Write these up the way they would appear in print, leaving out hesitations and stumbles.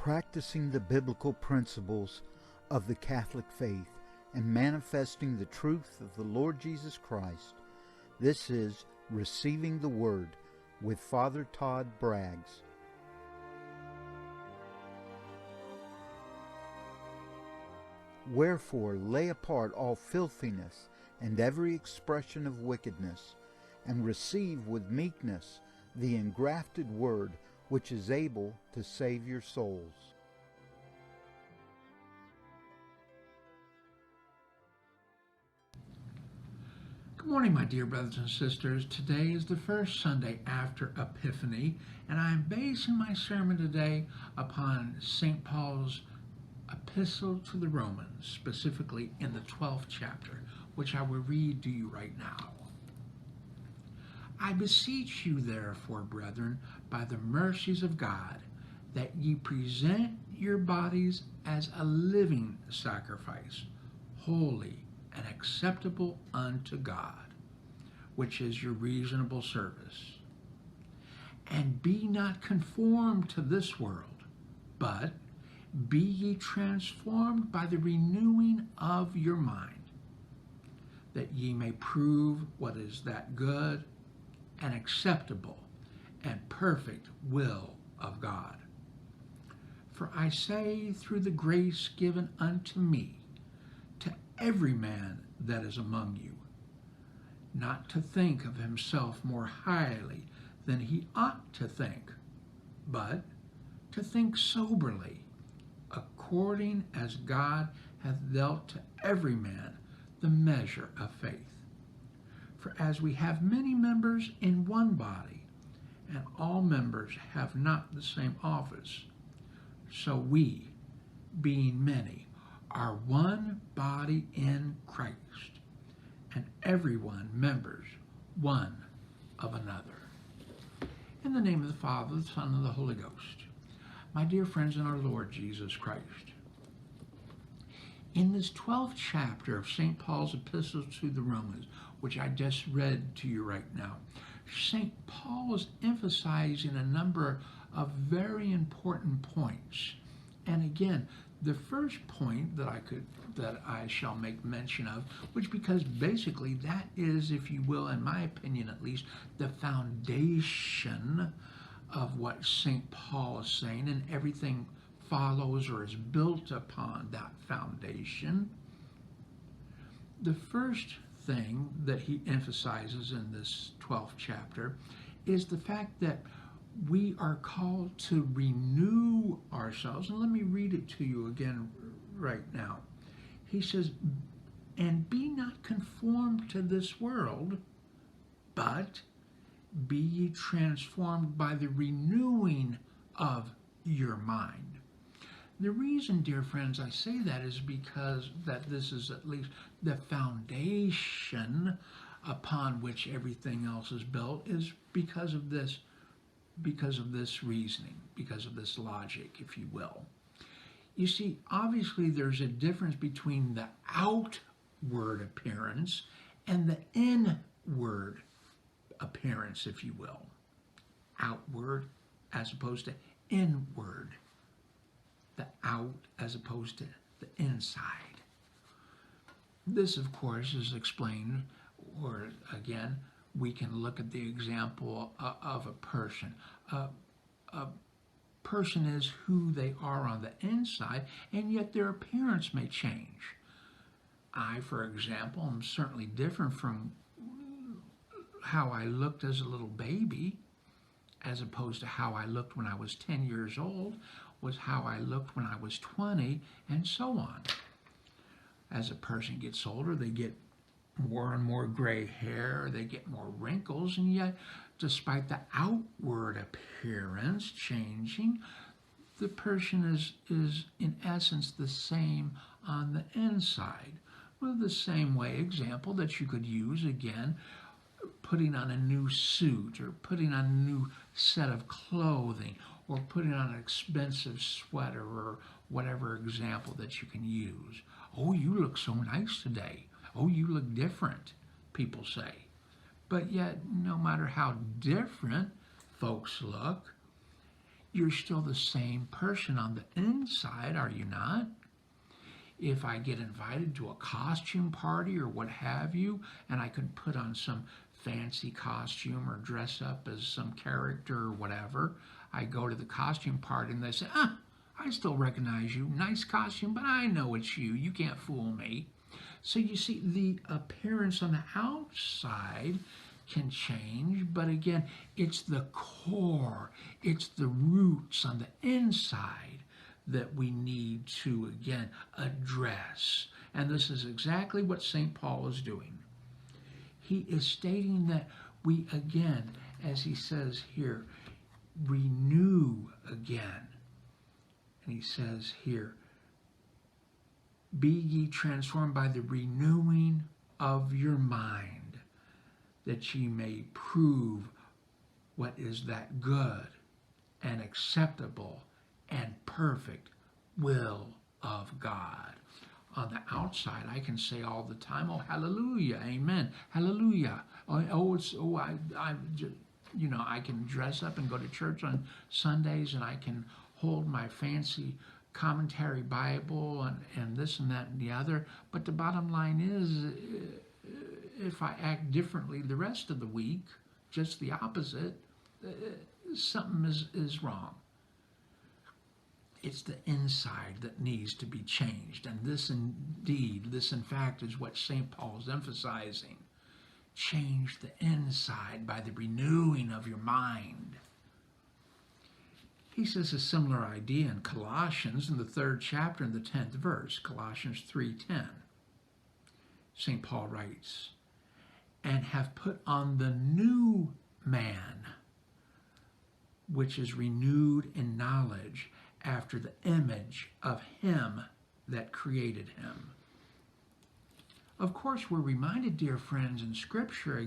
practicing the biblical principles of the Catholic faith and manifesting the truth of the Lord Jesus Christ. This is Receiving the Word with Father Todd Braggs. Wherefore lay apart all filthiness and every expression of wickedness, and receive with meekness the engrafted word, which is able to save your souls. Good morning, my dear brothers and sisters. Today is the first Sunday after Epiphany, and I'm basing my sermon today upon St. Paul's Epistle to the Romans, specifically in the 12th chapter, which I will read to you right now. I beseech you, therefore, brethren, by the mercies of God, that ye present your bodies as a living sacrifice, holy and acceptable unto God, which is your reasonable service. And be not conformed to this world, but be ye transformed by the renewing of your mind, that ye may prove what is that good and acceptable and perfect will of God. For I say, through the grace given unto me, to every man that is among you, not to think of himself more highly than he ought to think, but to think soberly, according as God hath dealt to every man the measure of faith. For as we have many members in one body, and all members have not the same office, so we, being many, are one body in Christ, and everyone members one of another. In the name of the Father, the Son, and the Holy Ghost. My dear friends in our Lord Jesus Christ, in this 12th chapter of St. Paul's Epistle to the Romans, which I just read to you right now, St. Paul is emphasizing a number of very important points. And again, the first point that I shall make mention of, which because basically that is, if you will, in my opinion at least, the foundation of what St. Paul is saying, and everything follows or is built upon that foundation. The first thing that he emphasizes in this 12th chapter is the fact that we are called to renew ourselves. And let me read it to you again right now. He says, and be not conformed to this world, but be ye transformed by the renewing of your mind. The reason, dear friends, I say that is because that this is at least the foundation upon which everything else is built, is because of this reasoning, because of this logic, if you will. You see, obviously there's a difference between the outward appearance and the inward appearance, if you will. Outward as opposed to inward. The out as opposed to the inside. This, of course, is explained, or again, we can look at the example of a person. A person is who they are on the inside, and yet their appearance may change. I, for example, am certainly different from how I looked as a little baby, as opposed to how I looked when I was 10 years old, was how I looked when I was 20, and so on. As a person gets older, they get more and more gray hair, they get more wrinkles, and yet, despite the outward appearance changing, the person is in essence the same on the inside. Well, the same way example that you could use, again, putting on a new suit, or putting on a new set of clothing, or putting on an expensive sweater, or whatever example that you can use. Oh, you look so nice today. Oh, you look different, people say. But yet, no matter how different folks look, you're still the same person on the inside, are you not? If I get invited to a costume party or what have you, and I can put on some fancy costume or dress up as some character or whatever, I go to the costume party and they say, I still recognize you. Nice costume, but I know it's you. You can't fool me. So you see, the appearance on the outside can change, but again, it's the core, it's the roots on the inside that we need to, again, address. And this is exactly what St. Paul is doing. He is stating that we, again, as he says here, renew again. And he says here, be ye transformed by the renewing of your mind, that ye may prove what is that good and acceptable and perfect will of God. On the outside, I can say all the time, oh, hallelujah, amen, hallelujah. I can dress up and go to church on Sundays, and I can hold my fancy commentary Bible and this and that and the other. But the bottom line is, if I act differently the rest of the week, just the opposite, something is wrong. It's the inside that needs to be changed. And this in fact, is what St. Paul is emphasizing. Change the inside by the renewing of your mind. He says a similar idea in Colossians in the 3rd chapter in the 10th verse, Colossians 3:10. St. Paul writes, and have put on the new man, which is renewed in knowledge after the image of him that created him. Of course, we're reminded, dear friends, in Scripture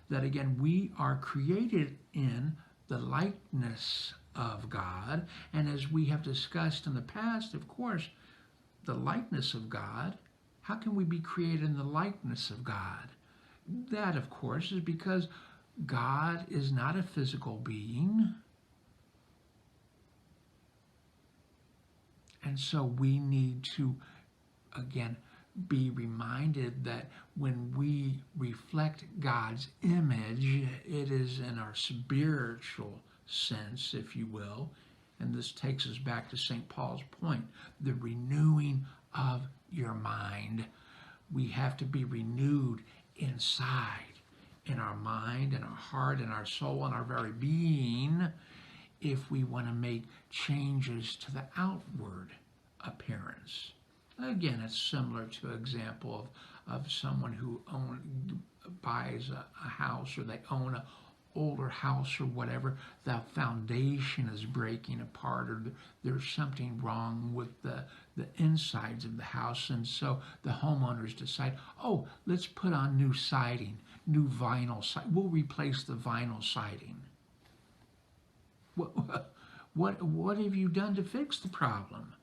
that we are created in the likeness of God. And as we have discussed in the past, of course, the likeness of God, how can we be created in the likeness of God? That, of course, is because God is not a physical being. And so we need to, again, be reminded that when we reflect God's image, it is in our spiritual sense, if you will. And this takes us back to St. Paul's point, the renewing of your mind. We have to be renewed inside, in our mind, in our heart, in our soul, in our very being, if we want to make changes to the outward appearance. Again, it's similar to an example of someone who buys a house, or they own an older house or whatever. The foundation is breaking apart, or there's something wrong with the insides of the house, and so the homeowners decide, oh, let's put on new siding, new vinyl siding. We'll replace the vinyl siding. What have you done to fix the problem?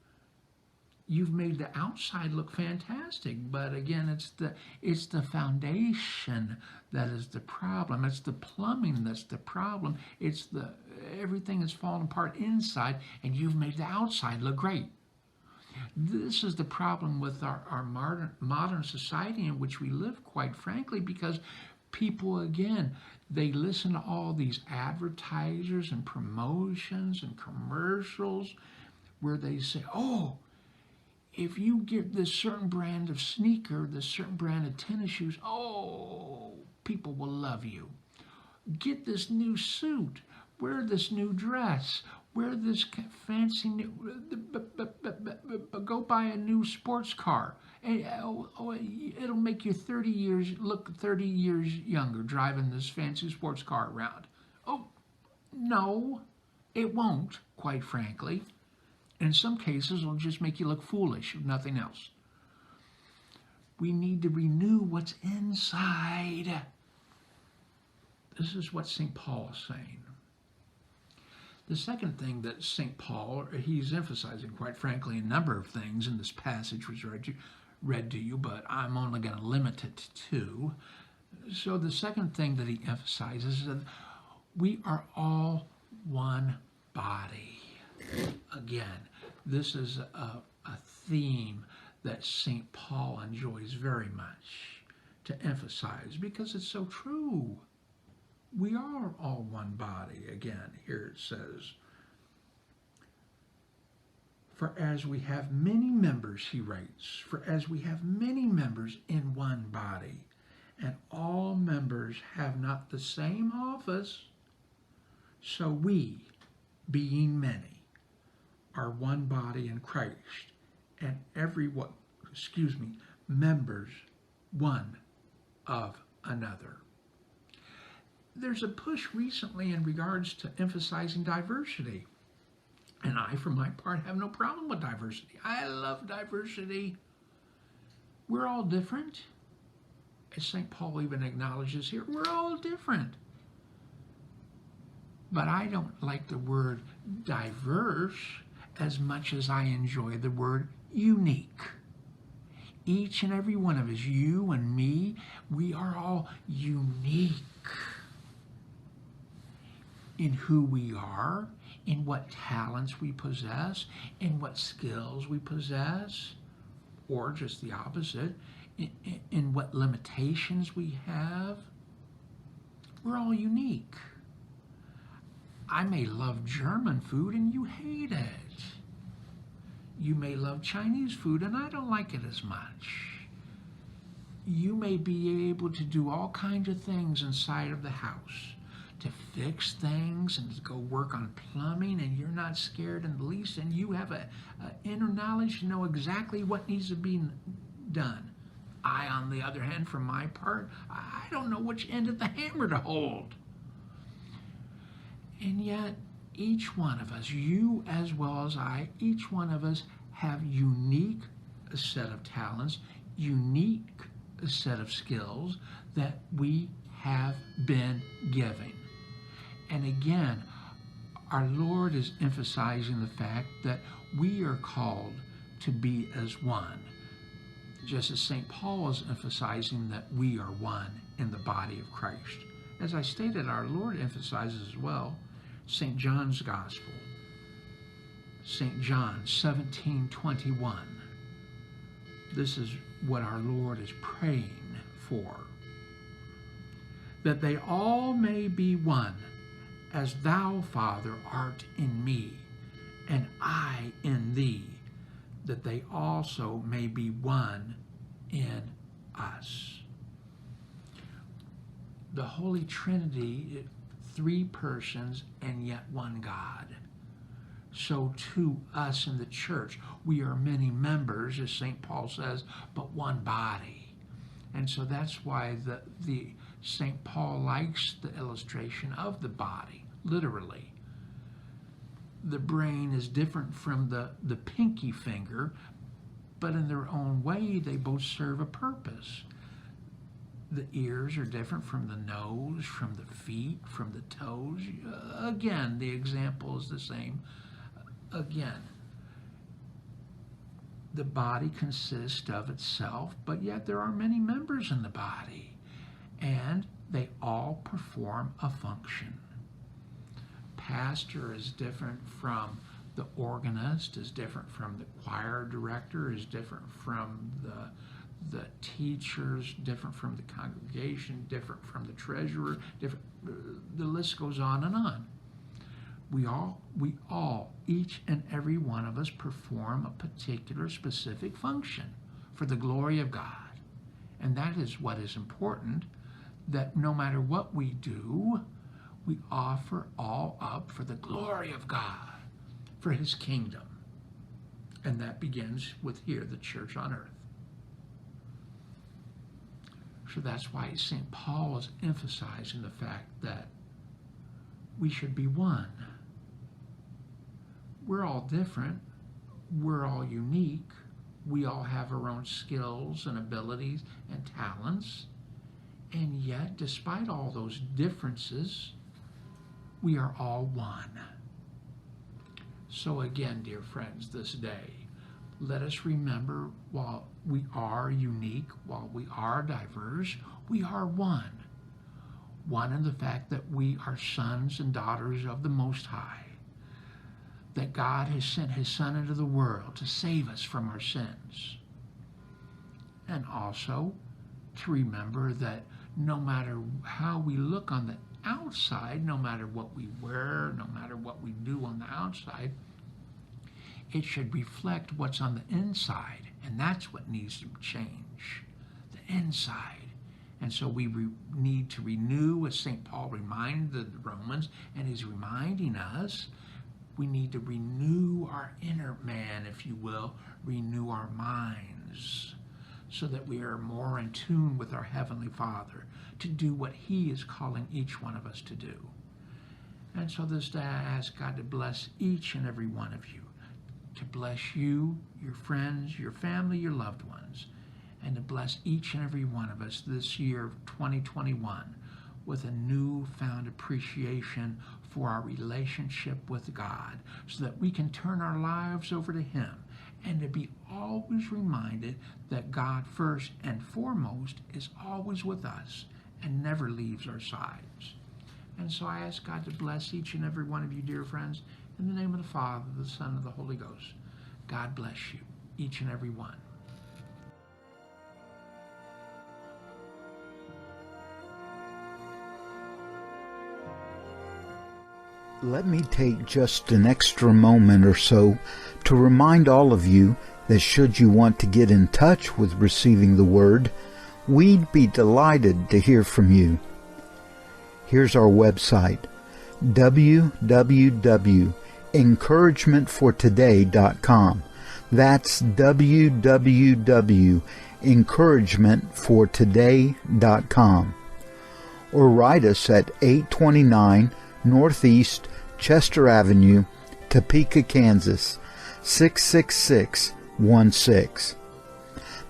You've made the outside look fantastic, but again, it's the foundation that is the problem. It's the plumbing that's the problem. It's everything is falling apart inside, and you've made the outside look great. This is the problem with our modern society in which we live, quite frankly, because people, again, they listen to all these advertisers and promotions and commercials where they say, oh, if you get this certain brand of sneaker, this certain brand of tennis shoes, oh, people will love you. Get this new suit, wear this new dress, wear this fancy new, go buy a new sports car. It'll make you look 30 years younger driving this fancy sports car around. Oh, no, it won't, quite frankly. In some cases, it'll just make you look foolish, if nothing else. We need to renew what's inside. This is what St. Paul is saying. The second thing that St. Paul, he's emphasizing, quite frankly, a number of things in this passage which I read to you, but I'm only going to limit it to two. So the second thing that he emphasizes is that we are all one body. Again, this is a theme that St. Paul enjoys very much to emphasize because it's so true. We are all one body. Again, here it says, for as we have many members, he writes, for as we have many members in one body, and all members have not the same office, so we, being many, are one body in Christ, and members one of another. There's a push recently in regards to emphasizing diversity. And I, for my part, have no problem with diversity. I love diversity. We're all different. As St. Paul even acknowledges here, we're all different. But I don't like the word diverse as much as I enjoy the word unique. Each and every one of us, you and me, we are all unique in who we are, in what talents we possess, in what skills we possess, or just the opposite, in what limitations we have. We're all unique. I may love German food and you hate it. You may love Chinese food and I don't like it as much. You may be able to do all kinds of things inside of the house, to fix things and to go work on plumbing, and you're not scared in the least, and you have a inner knowledge to know exactly what needs to be done. I, on the other hand, for my part, I don't know which end of the hammer to hold. And yet, each one of us, you as well as I, each one of us have unique set of talents, unique set of skills that we have been given. And again, our Lord is emphasizing the fact that we are called to be as one, just as St. Paul is emphasizing that we are one in the body of Christ. As I stated, our Lord emphasizes as well St. John's Gospel, St. John 17:21. This is what our Lord is praying for. That they all may be one, as thou, Father, art in me, and I in thee, that they also may be one in us. The Holy Trinity, three persons and yet one God. So to us in the church, we are many members, as St. Paul says, but one body. And so that's why the St. Paul likes the illustration of the body, literally. The brain is different from the pinky finger, but in their own way, they both serve a purpose. The ears are different from the nose, from the feet, from the toes. Again, the example is the same. Again, the body consists of itself, but yet there are many members in the body, and they all perform a function. Pastor is different from the organist, is different from the choir director, is different from the teachers, different from the congregation, different from the treasurer, different. The list goes on and on. We all, each and every one of us, perform a particular specific function for the glory of God. And that is what is important, that no matter what we do, we offer all up for the glory of God, for his kingdom. And that begins with here, the church on earth. So that's why St. Paul is emphasizing the fact that we should be one. We're all different. We're all unique. We all have our own skills and abilities and talents. And yet, despite all those differences, we are all one. So again, dear friends, this day, let us remember, while we are unique, while we are diverse, we are one. One in the fact that we are sons and daughters of the Most High. that God has sent his Son into the world to save us from our sins. And also to remember that no matter how we look on the outside, no matter what we wear, no matter what we do on the outside, it should reflect what's on the inside. And that's what needs to change, the inside. And so we need to renew, as St. Paul reminded the Romans, and he's reminding us, we need to renew our inner man, if you will, renew our minds, so that we are more in tune with our Heavenly Father to do what he is calling each one of us to do. And so this day I ask God to bless each and every one of you, to bless you, your friends, your family, your loved ones, and to bless each and every one of us this year of 2021 with a newfound appreciation for our relationship with God, so that we can turn our lives over to him, and to be always reminded that God first and foremost is always with us and never leaves our sides. And so I ask God to bless each and every one of you, dear friends, in the name of the Father, the Son, and the Holy Ghost. God bless you, each and every one. Let me take just an extra moment or so to remind all of you that should you want to get in touch with Receiving the Word, we'd be delighted to hear from you. Here's our website, www.encouragementfortoday.com. That's www.encouragementfortoday.com. Or write us at 829 Northeast Chester Avenue, Topeka, Kansas, 66616.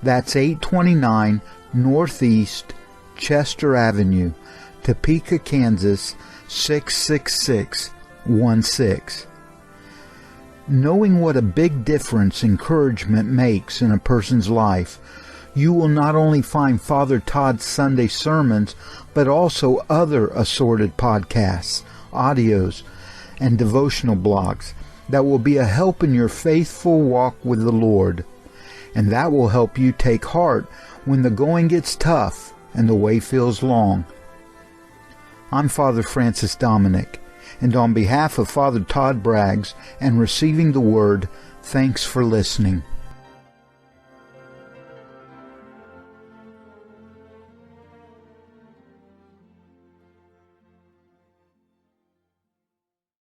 That's 829 Northeast Chester Avenue, Topeka, Kansas, 66616. Knowing what a big difference encouragement makes in a person's life, you will not only find Father Todd's Sunday sermons, but also other assorted podcasts, audios, and devotional blogs that will be a help in your faithful walk with the Lord. And that will help you take heart when the going gets tough and the way feels long. I'm Father Francis Dominic, and on behalf of Father Todd Braggs and Receiving the Word, thanks for listening.